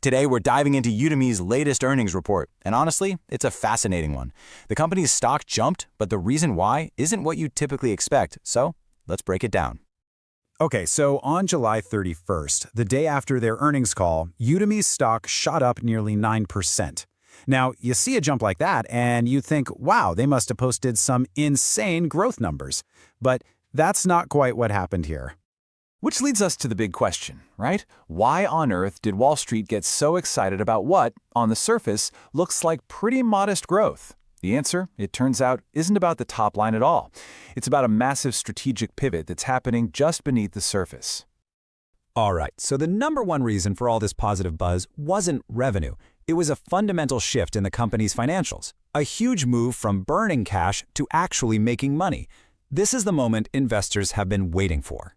Today, we're diving into Udemy's latest earnings report, and honestly, it's a fascinating one. The company's stock jumped, but the reason why isn't what you typically expect, so let's break it down. Okay, so on July 31st, the day after their earnings call, Udemy's stock shot up nearly 9%. Now, you see a jump like that, and you think, wow, they must have posted some insane growth numbers. But that's not quite what happened here. Which leads us to the big question, right? Why on earth did Wall Street get so excited about what, on the surface, looks like pretty modest growth? The answer, it turns out, isn't about the top line at all. It's about a massive strategic pivot that's happening just beneath the surface. All right, so the number one reason for all this positive buzz wasn't revenue. It was a fundamental shift in the company's financials, a huge move from burning cash to actually making money. This is the moment investors have been waiting for.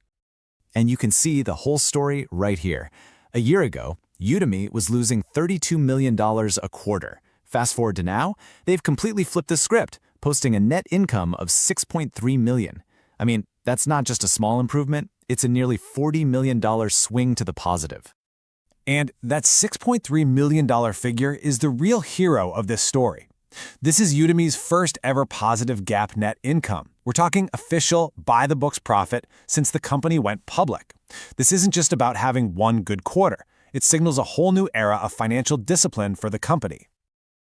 And you can see the whole story right here. A year ago, Udemy was losing $32 million a quarter. Fast forward to now, they've completely flipped the script, posting a net income of $6.3 million. I mean, that's not just a small improvement, it's a nearly $40 million swing to the positive. And that $6.3 million figure is the real hero of this story. This is Udemy's first ever positive GAAP net income. We're talking official, by-the-books profit since the company went public. This isn't just about having one good quarter. It signals a whole new era of financial discipline for the company.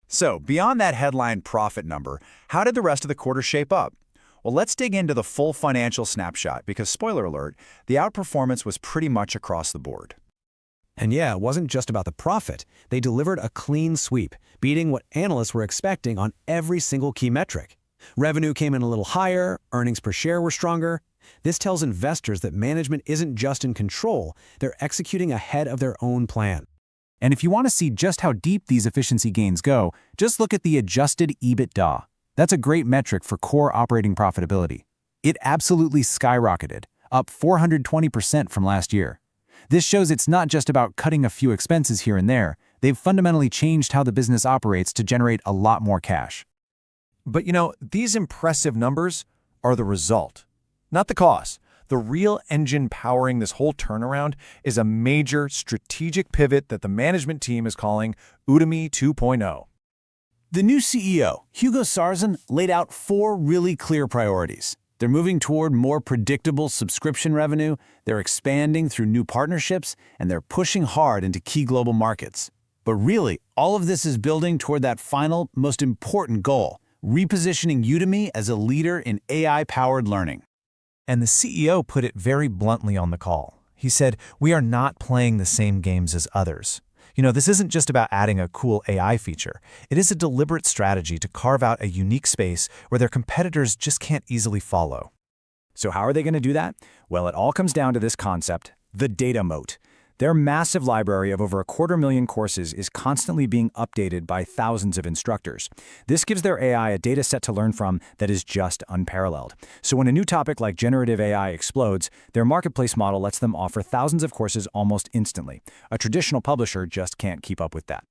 So, beyond that headline profit number, how did the rest of the quarter shape up? Well, let's dig into the full financial snapshot because, spoiler alert, the outperformance was pretty much across the board. And yeah, it wasn't just about the profit. They delivered a clean sweep, beating what analysts were expecting on every single key metric. Revenue came in a little higher, earnings per share were stronger. This tells investors that management isn't just in control, they're executing ahead of their own plan. And if you want to see just how deep these efficiency gains go, just look at the adjusted EBITDA. That's a great metric for core operating profitability. It absolutely skyrocketed, up 420% from last year. This shows it's not just about cutting a few expenses here and there. They've fundamentally changed how the business operates to generate a lot more cash. But these impressive numbers are the result, not the cause. The real engine powering this whole turnaround is a major strategic pivot that the management team is calling Udemy 2.0. The new CEO, Hugo Sarrazin, laid out 4 really clear priorities. They're moving toward more predictable subscription revenue, they're expanding through new partnerships, and they're pushing hard into key global markets. But really, all of this is building toward that final, most important goal, repositioning Udemy as a leader in AI-powered learning. And the CEO put it very bluntly on the call. He said, "We are not playing the same games as others. This isn't just about adding a cool AI feature. It is a deliberate strategy to carve out a unique space where their competitors just can't easily follow." So how are they going to do that? Well, it all comes down to this concept, the data moat. Their massive library of over 250,000 courses is constantly being updated by thousands of instructors. This gives their AI a data set to learn from that is just unparalleled. So when a new topic like generative AI explodes, their marketplace model lets them offer thousands of courses almost instantly. A traditional publisher just can't keep up with that.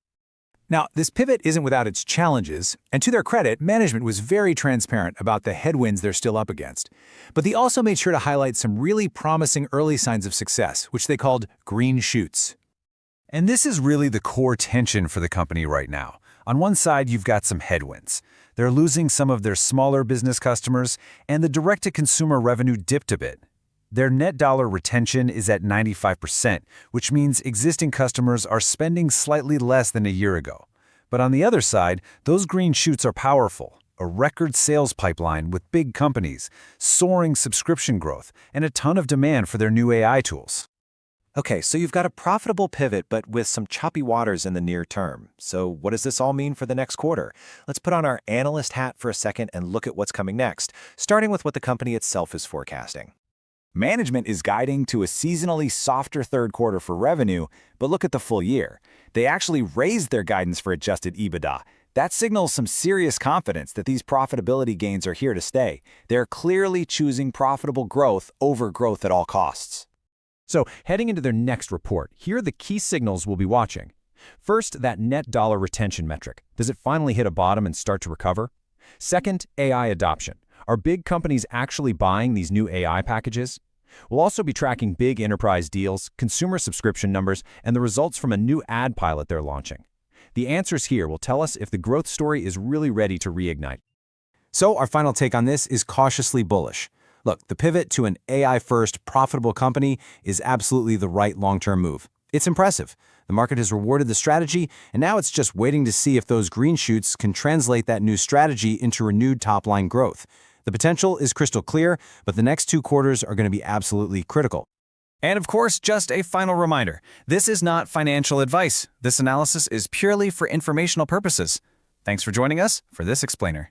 Now, this pivot isn't without its challenges, and to their credit, management was very transparent about the headwinds they're still up against. But they also made sure to highlight some really promising early signs of success, which they called green shoots. And this is really the core tension for the company right now. On one side, you've got some headwinds. They're losing some of their smaller business customers, and the direct-to-consumer revenue dipped a bit. Their net dollar retention is at 95%, which means existing customers are spending slightly less than a year ago. But on the other side, those green shoots are powerful. A record sales pipeline with big companies, soaring subscription growth, and a ton of demand for their new AI tools. Okay, so you've got a profitable pivot, but with some choppy waters in the near term. So what does this all mean for the next quarter? Let's put on our analyst hat for a second and look at what's coming next, starting with what the company itself is forecasting. Management is guiding to a seasonally softer third quarter for revenue, but look at the full year. They actually raised their guidance for adjusted EBITDA. That signals some serious confidence that these profitability gains are here to stay. They're clearly choosing profitable growth over growth at all costs. So, heading into their next report, here are the key signals we'll be watching. First, that net dollar retention metric. Does it finally hit a bottom and start to recover? Second, AI adoption. Are big companies actually buying these new AI packages? We'll also be tracking big enterprise deals, consumer subscription numbers, and the results from a new ad pilot they're launching. The answers here will tell us if the growth story is really ready to reignite. So our final take on this is cautiously bullish. Look, the pivot to an AI-first, profitable company is absolutely the right long-term move. It's impressive. The market has rewarded the strategy, and now it's just waiting to see if those green shoots can translate that new strategy into renewed top-line growth. The potential is crystal clear, but the next 2 quarters are going to be absolutely critical. And of course, just a final reminder, this is not financial advice. This analysis is purely for informational purposes. Thanks for joining us for this explainer.